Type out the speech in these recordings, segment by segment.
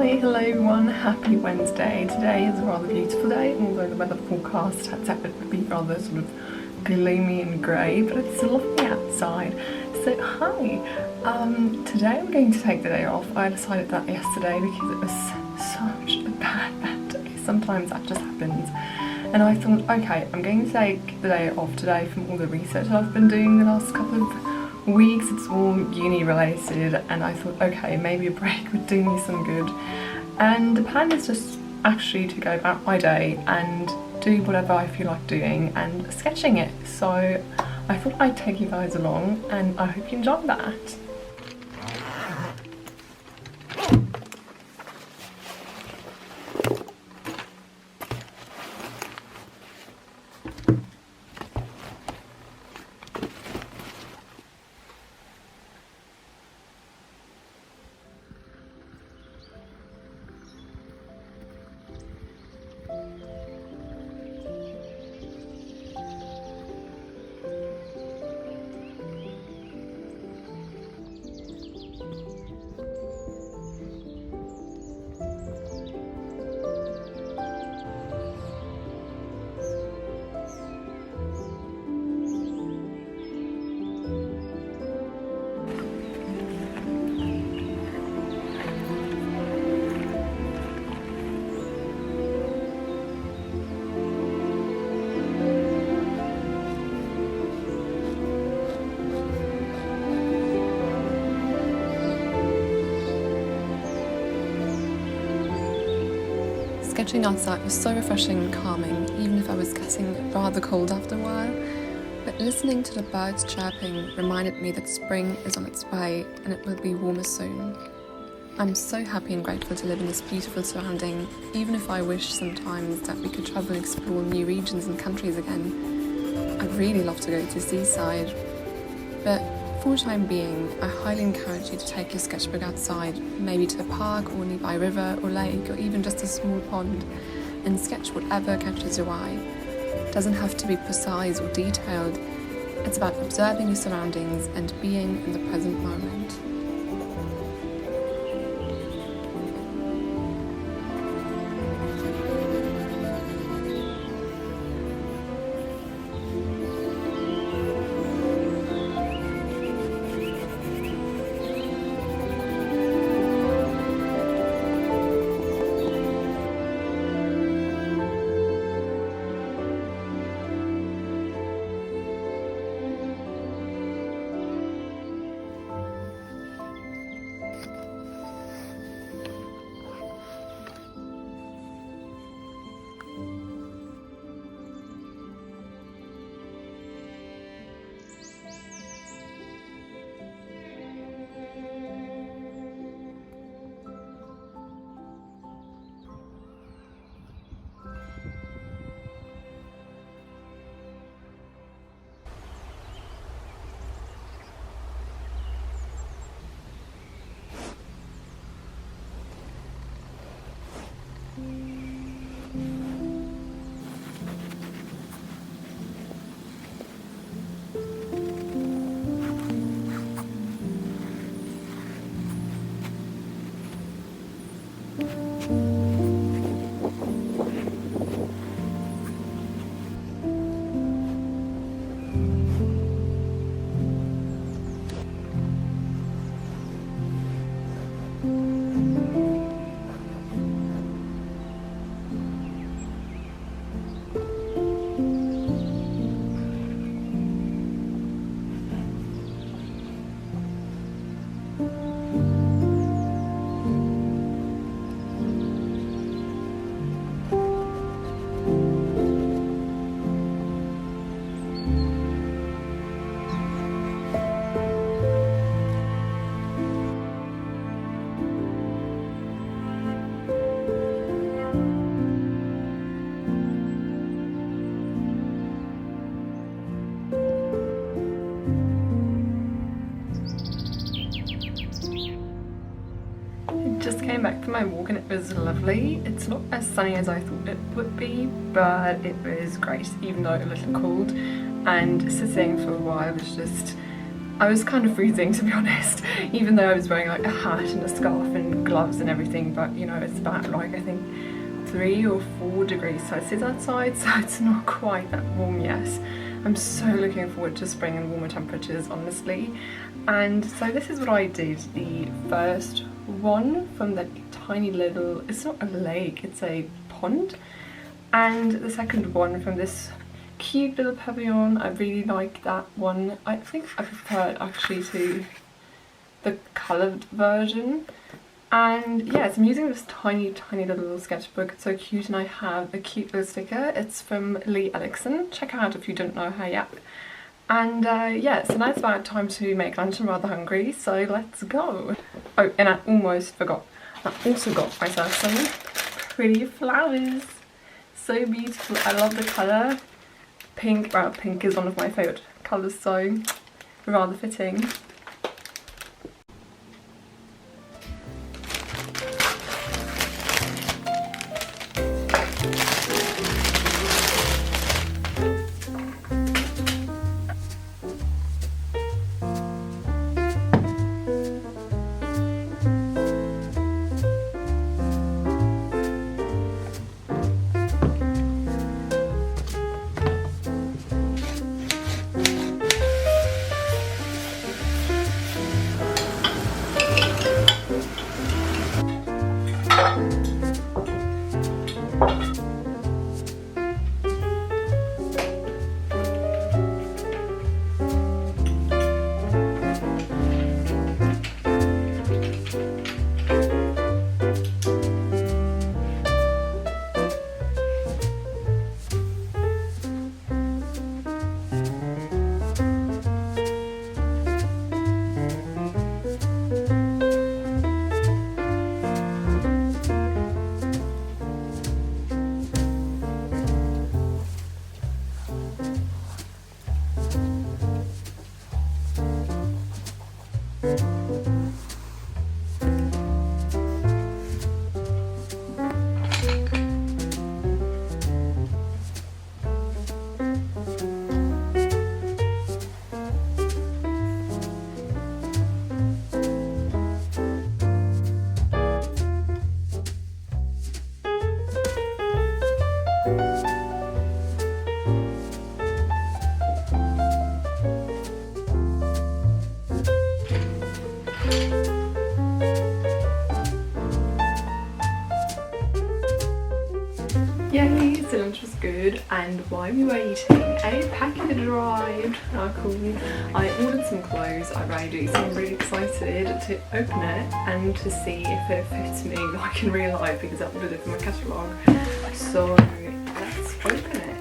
Hello everyone, happy Wednesday. Today is a rather beautiful day, although the weather forecast had said it would be rather sort of gloomy and grey, but it's lovely outside. So hi, today I'm going to take the day off. I decided that yesterday because it was such a bad day. Sometimes that just happens. And I thought, okay, I'm going to take the day off today from all the research I've been doing the last couple of weeks. It's all uni related, and I thought, okay, maybe a break would do me some good. And the plan is just actually to go about my day and do whatever I feel like doing and sketching it. So I thought I'd take you guys along, and I hope you enjoy that. Sketching outside was so refreshing and calming, even if I was getting rather cold after a while. But listening to the birds chirping reminded me that spring is on its way and it will be warmer soon. I'm so happy and grateful to live in this beautiful surrounding, even if I wish sometimes that we could travel and explore new regions and countries again. I'd really love to go to the seaside, but for the time being, I highly encourage you to take your sketchbook outside, maybe to a park or nearby river or lake or even just a small pond, and sketch whatever catches your eye. It doesn't have to be precise or detailed. It's about observing your surroundings and being in the present moment. Just came back from my walk and it was lovely. It's not as sunny as I thought it would be, but it was great, even though a little cold. And sitting for a while was just I was kind of freezing, to be honest, even though I was wearing like a hat and a scarf and gloves and everything, but you know, it's about like I think 3 or 4 degrees Celsius outside, so it's not quite that warm yet. I'm so looking forward to spring and warmer temperatures, honestly. And so this is what I did. The first one from the tiny little, it's not a lake, it's a pond, and the second one from this cute little pavilion. I really like that one. I think I prefer it actually to the coloured version. And yes, I'm using this tiny little sketchbook. It's so cute, and I have a cute little sticker. It's from Lee Ellickson. Check her out if you don't know her yet. And yeah, so now it's about time to make lunch. I'm rather hungry, so let's go. Oh, and I almost forgot. I also got myself some pretty flowers. So beautiful. I love the colour. Pink, well, pink is one of my favourite colours, so rather fitting. Yay, so lunch was good, and while we were eating, a package arrived. How cool. I ordered some clothes, I really do, so I'm really excited to open it and to see if it fits me like in real life, because I ordered it from my catalogue. So let's open it.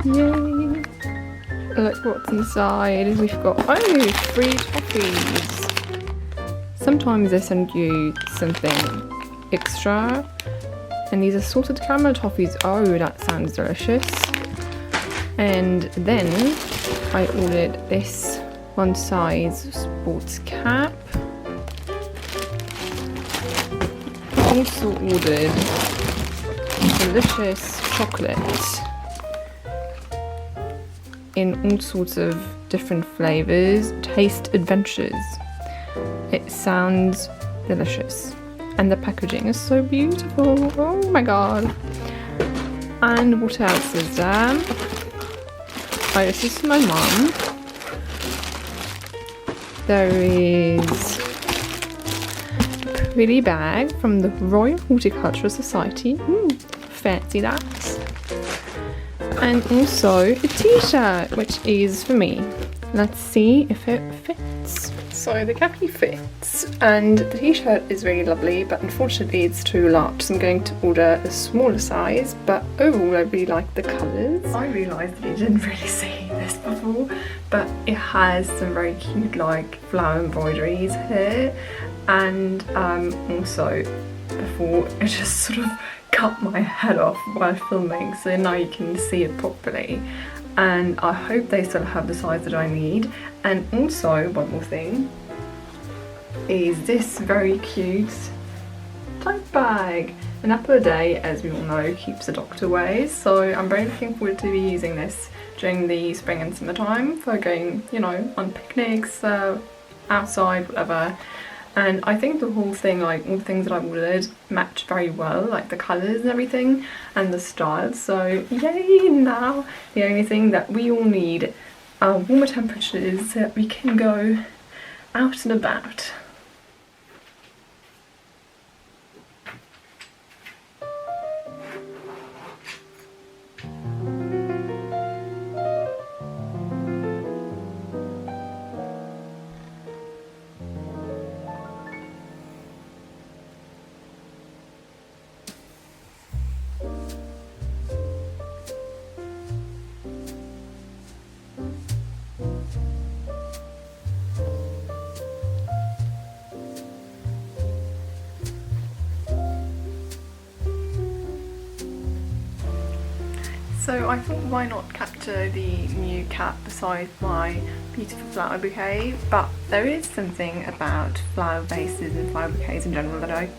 Yay! Look what's inside. We've got, oh, free toffees. Sometimes they send you something extra. And these are salted caramel toffees. Oh, that sounds delicious. And then I ordered this one size sports cap. I also ordered delicious chocolate in all sorts of different flavours. Taste Adventures. It sounds delicious. And the packaging is so beautiful. Oh my god. And what else is there? Oh, this is for my mum. There is a pretty bag from the Royal Horticultural Society. Ooh, fancy that. And also a t-shirt, which is for me. Let's see if it fits. So the khaki fits, and the t-shirt is really lovely, but unfortunately it's too large, so I'm going to order a smaller size. But overall I really like the colours. I realised that you didn't really see this before, but it has some very cute like flower embroideries here, and also before it just sort of cut my head off while filming, so now you can see it properly. And I hope they still have the size that I need. And also, one more thing, is this very cute tote bag. An apple a day, as we all know, keeps the doctor away, so I'm very looking forward to be using this during the spring and summertime for going, you know, on picnics, outside, whatever. And I think the whole thing, like all the things that I've ordered, match very well, like the colours and everything, and the style. So yay! Now the only thing that we all need are warmer temperatures so that we can go out and about. So I thought, why not capture the new cat beside my beautiful flower bouquet, but there is something about flower vases and flower bouquets in general that I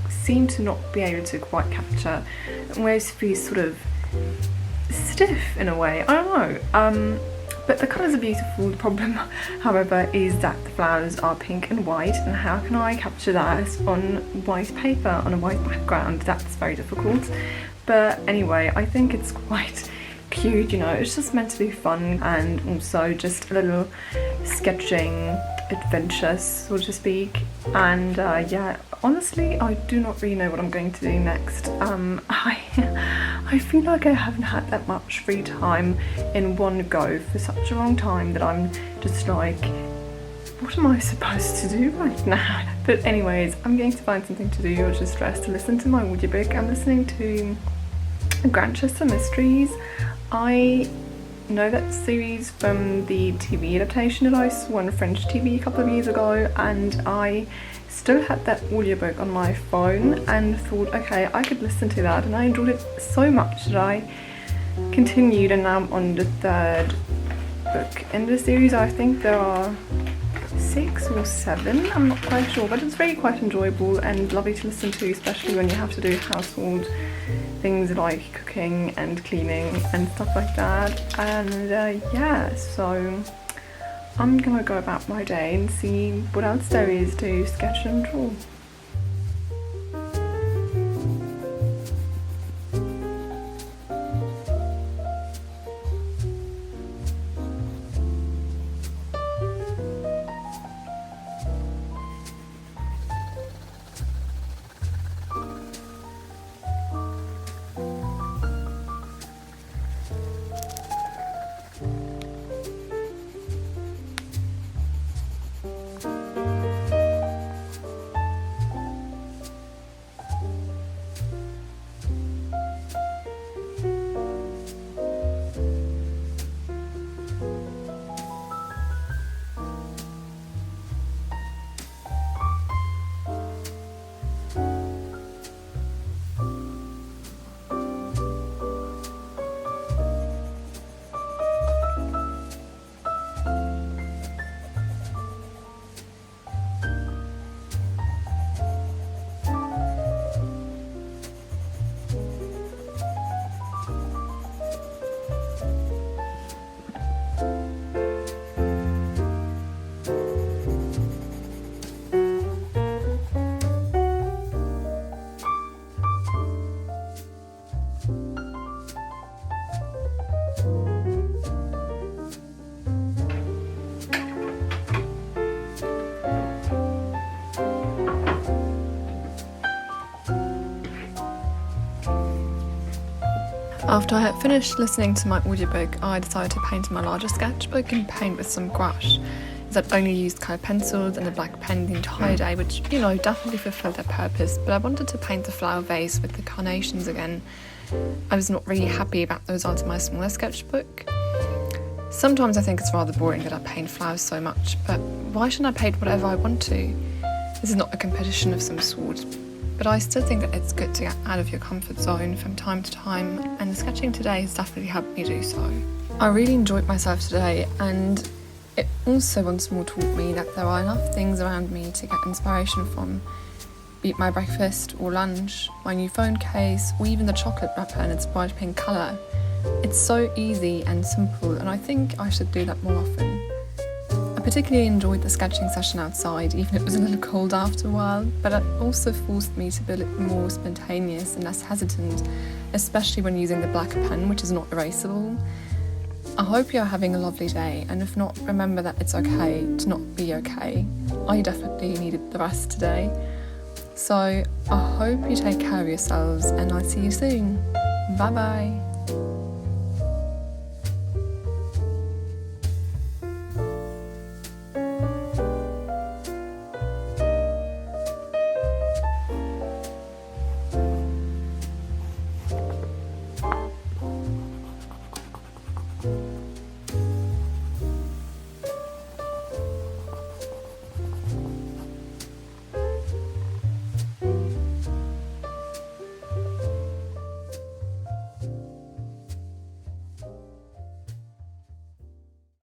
seem to not be able to quite capture. It always feels sort of stiff in a way, I don't know. But the colours are beautiful. The problem, however, is that the flowers are pink and white, and how can I capture that on white paper, on a white background? That's very difficult. But anyway, I think it's quite cute, you know, it's just meant to be fun and also just a little sketching adventure, so to speak. And yeah, honestly, I do not really know what I'm going to do next. I feel like I haven't had that much free time in one go for such a long time that I'm just like, what am I supposed to do right now? But anyways, I'm going to find something to do or just rest to listen to my audiobook. I'm listening to Grantchester Mysteries. I know that series from the TV adaptation that I saw on French TV a couple of years ago, and I still had that audiobook on my phone and thought, okay, I could listen to that, and I enjoyed it so much that I continued, and now I'm on the third book in the series. I think there are 6 or 7, I'm not quite sure, but it's really quite enjoyable and lovely to listen to, especially when you have to do household things like cooking and cleaning and stuff like that. And yeah, so I'm gonna go about my day and see what else there is to sketch and draw. After I had finished listening to my audiobook, I decided to paint in my larger sketchbook and paint with some gouache, as I'd only used coloured pencils and a black pen the entire day, which, you know, definitely fulfilled their purpose, but I wanted to paint the flower vase with the carnations again. I was not really happy about the result of my smaller sketchbook. Sometimes I think it's rather boring that I paint flowers so much, but why shouldn't I paint whatever I want to? This is not a competition of some sort, but I still think that it's good to get out of your comfort zone from time to time, and the sketching today has definitely helped me do so. I really enjoyed myself today, and it also once more taught me that there are enough things around me to get inspiration from, eat my breakfast or lunch, my new phone case, or even the chocolate wrapper in its bright pink colour. It's so easy and simple, and I think I should do that more often. I particularly enjoyed the sketching session outside, even if it was a little cold after a while, but it also forced me to be a little more spontaneous and less hesitant, especially when using the black pen, which is not erasable. I hope you're having a lovely day, and if not, remember that it's okay to not be okay. I definitely needed the rest today. So I hope you take care of yourselves, and I'll see you soon. Bye bye.